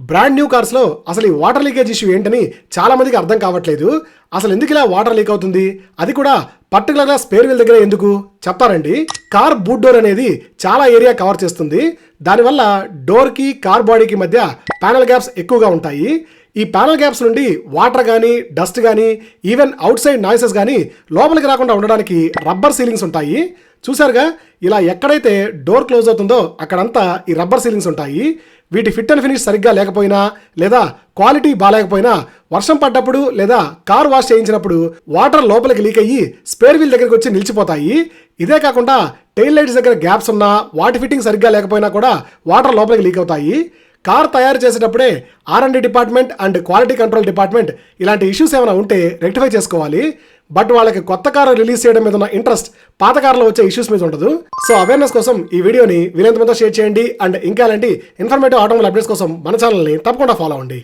Brand new కార్స్లో అసలు ఈ water leakage issue ఏంటని చాలామందికి అర్థం కావట్లేదు. అసలు ఎందుకు ఇలా వాటర్ లీక్ అవుతుంది, అది కూడా పర్టికులర్గా స్పేర్ వీల్ దగ్గర ఎందుకు చెప్తారండి. కార్ బూట్ డోర్ అనేది చాలా ఏరియా కవర్ చేస్తుంది. దానివల్ల డోర్కి కార్ బాడీకి మధ్య ప్యానల్ గ్యాప్స్ ఎక్కువగా ఉంటాయి. ఈ ప్యానల్ గ్యాప్స్ నుండి వాటర్ కానీ డస్ట్ కానీ ఈవెన్ అవుట్ సైడ్ నాయిసెస్ కానీ లోపలికి రాకుండా ఉండడానికి రబ్బర్ సీలింగ్స్ ఉంటాయి. చూసారుగా, ఇలా ఎక్కడైతే డోర్ క్లోజ్ అవుతుందో అక్కడంతా ఈ రబ్బర్ సీలింగ్స్ ఉంటాయి. వీటి ఫిట్ అండ్ ఫినిష్ సరిగ్గా లేకపోయినా లేదా క్వాలిటీ బాగాలేకపోయినా వర్షం పడ్డప్పుడు లేదా కార్ వాష్ చేయించినప్పుడు వాటర్ లోపలికి లీక్ అయ్యి స్పేర్ వీల్ దగ్గరికి వచ్చి నిలిచిపోతాయి. ఇదే కాకుండా టెయిల్ లైట్స్ దగ్గర గ్యాప్స్ ఉన్నా వాటి ఫిట్టింగ్ సరిగ్గా లేకపోయినా కూడా వాటర్ లోపలికి లీక్ అవుతాయి. కార్ తయారు చేసేటప్పుడే R&D department and quality control department ఇలాంటి ఇష్యూస్ ఏమైనా ఉంటే రెక్టిఫై చేసుకోవాలి. బట్ వాళ్ళకి కొత్త కారు రిలీజ్ చేయడం మీద ఉన్న ఇంట్రెస్ట్ పాత కార్లో వచ్చే ఇష్యూస్ మీద ఉండదు. సో అవేర్నెస్ కోసం ఈ వీడియోని వీలైనంత మందితో షేర్ చేయండి. అండ్ ఇంకా అలాంటి ఇన్ఫర్మేటివ్ ఆటోమొబైల్ అప్డేట్స్ కోసం మన ఛానల్ని తప్పకుండా ఫాలో అవ్వండి.